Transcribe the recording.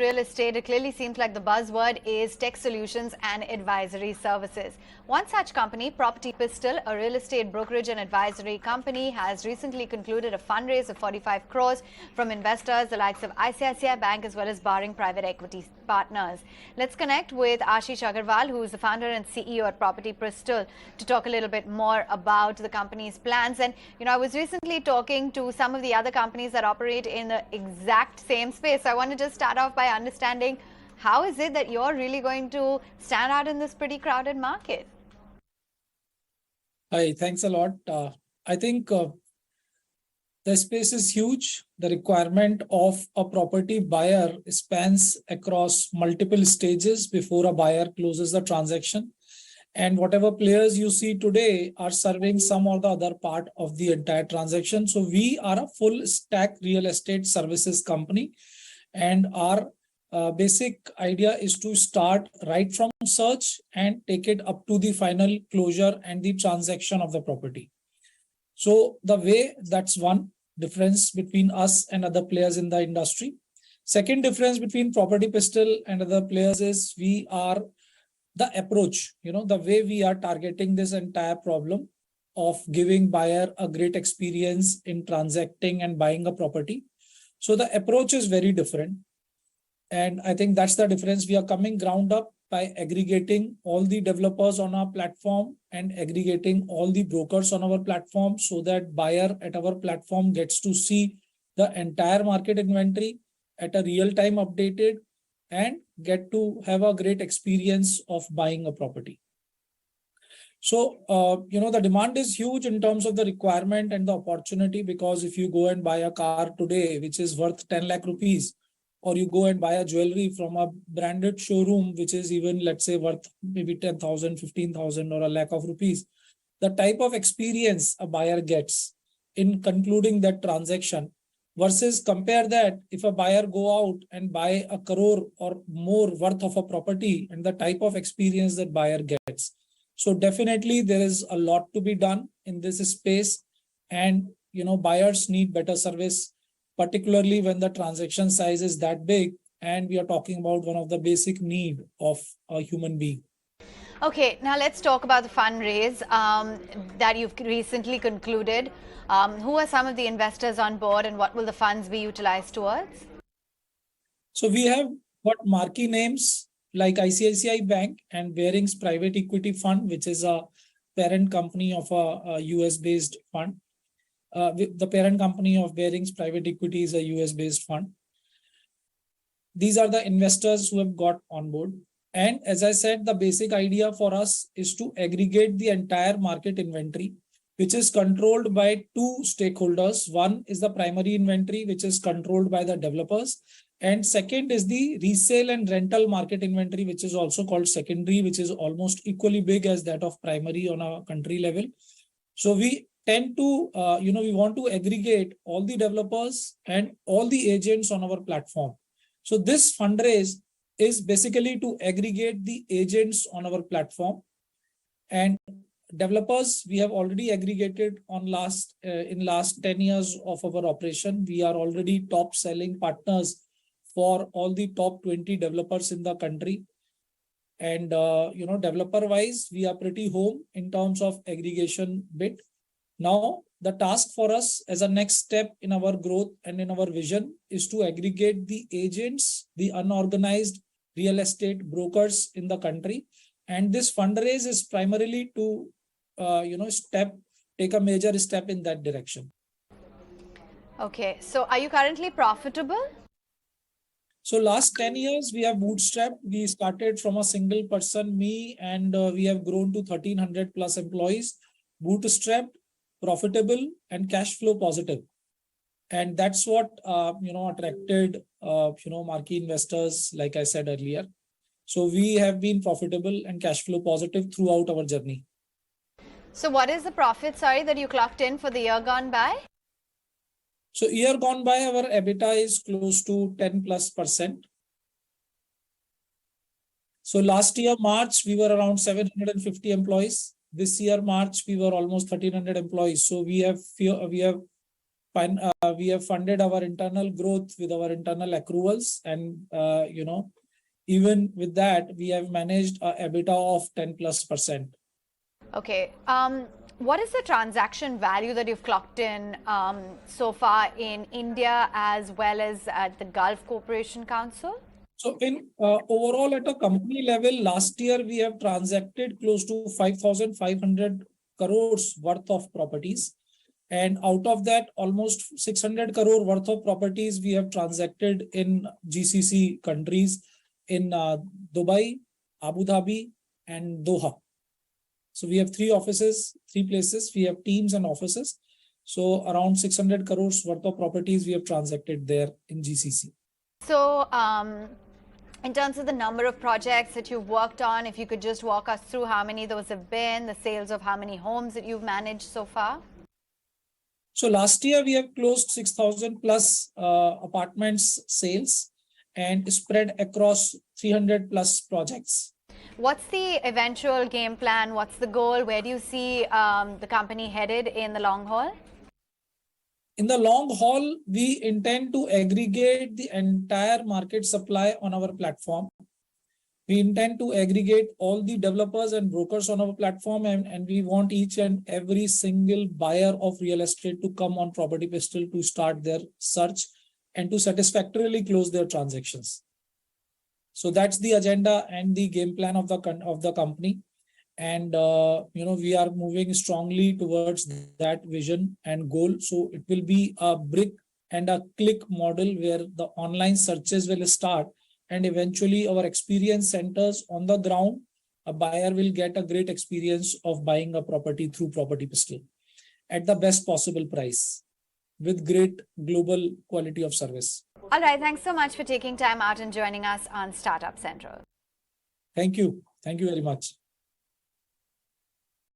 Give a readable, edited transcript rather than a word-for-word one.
real estate, it clearly seems like the buzzword is tech solutions and advisory services. One such company, PropertyPistol, a real estate brokerage and advisory company, has recently concluded a fundraise of 45 crores from investors, the likes of ICICI Bank as well as barring private equity partners. Let's connect with Ashish Agarwal, who is the founder and CEO at PropertyPistol, to talk a little bit more about the company's plans. And, I was recently talking to some of the other companies that operate in the exact same space. So I want to just start off by understanding, how is it that you're really going to stand out in this pretty crowded market? Hi, thanks a lot. I think the space is huge. The requirement of a property buyer spans across multiple stages before a buyer closes the transaction. And whatever players you see today are serving some or the other part of the entire transaction. So we are a full stack real estate services company, and our basic idea is to start right from search and take it up to the final closure and the transaction of the property. So that's one difference between us and other players in the industry. Second difference between PropertyPistol and other players is we are the approach, the way we are targeting this entire problem of giving buyer a great experience in transacting and buying a property. So the approach is very different. And I think that's the difference. We are coming ground up by aggregating all the developers on our platform and aggregating all the brokers on our platform, so that buyer at our platform gets to see the entire market inventory at a real-time updated and get to have a great experience of buying a property. So, the demand is huge in terms of the requirement and the opportunity, because if you go and buy a car today, which is worth 10 lakh rupees, or you go and buy a jewelry from a branded showroom, which is even, let's say, worth maybe 10,000, 15,000 or a lakh of rupees, the type of experience a buyer gets in concluding that transaction, versus compare that if a buyer go out and buy a crore or more worth of a property and the type of experience that buyer gets. So definitely there is a lot to be done in this space, and buyers need better service, particularly when the transaction size is that big and we are talking about one of the basic need of a human being. Okay, now let's talk about the fundraise that you've recently concluded. Who are some of the investors on board, and what will the funds be utilized towards? So we have got marquee names like ICICI Bank and Barings Private Equity Fund, which is a parent company of a US-based fund. The parent company of Barings Private Equity is a US-based fund. These are the investors who have got on board. And as I said, the basic idea for us is to aggregate the entire market inventory, which is controlled by two stakeholders. One is the primary inventory, which is controlled by the developers. And second is the resale and rental market inventory, which is also called secondary, which is almost equally big as that of primary on a country level. So we tend to, we want to aggregate all the developers and all the agents on our platform. So this fundraise is basically to aggregate the agents on our platform, and developers we have already aggregated on in last 10 years of our operation. We are already top selling partners for all the top 20 developers in the country. And, developer wise, we are pretty home in terms of aggregation bit. Now, the task for us as a next step in our growth and in our vision is to aggregate the agents, the unorganized real estate brokers in the country. And this fundraise is primarily to, take a major step in that direction. Okay, so are you currently profitable? So last 10 years, we have bootstrapped. We started from a single person, me, and we have grown to 1,300 plus employees, bootstrapped, profitable, and cash flow positive. And that's what, attracted, marquee investors, like I said earlier. So we have been profitable and cash flow positive throughout our journey. So what is the profit, that you clocked in for the year gone by? So year gone by, our EBITDA is close to 10+%. So last year, March, we were around 750 employees. This year, March, we were almost 1,300 employees. So we have We have funded our internal growth with our internal accruals, and even with that, we have managed a EBITDA of 10+%. Okay. What is the transaction value that you've clocked in so far in India as well as at the Gulf Cooperation Council? So in overall at a company level, last year we have transacted close to 5,500 crores worth of properties. And out of that, almost 600 crore worth of properties we have transacted in GCC countries in Dubai, Abu Dhabi, and Doha. So we have 3 offices, 3 places. We have teams and offices. So around 600 crores worth of properties we have transacted there in GCC. So in terms of the number of projects that you've worked on, if you could just walk us through how many those have been, the sales of how many homes that you've managed so far? So last year we have closed 6,000 plus apartments sales and spread across 300 plus projects. What's the eventual game plan? What's the goal? Where do you see the company headed in the long haul? In the long haul, we intend to aggregate the entire market supply on our platform. We intend to aggregate all the developers and brokers on our platform, and we want each and every single buyer of real estate to come on PropertyPistol to start their search and to satisfactorily close their transactions. So that's the agenda and the game plan of the company. And we are moving strongly towards that vision and goal. So it will be a brick and a click model where the online searches will start, and eventually our experience centers on the ground. A buyer will get a great experience of buying a property through PropertyPistol at the best possible price with great global quality of service. All right. Thanks so much for taking time out and joining us on Startup Central. Thank you. Thank you very much.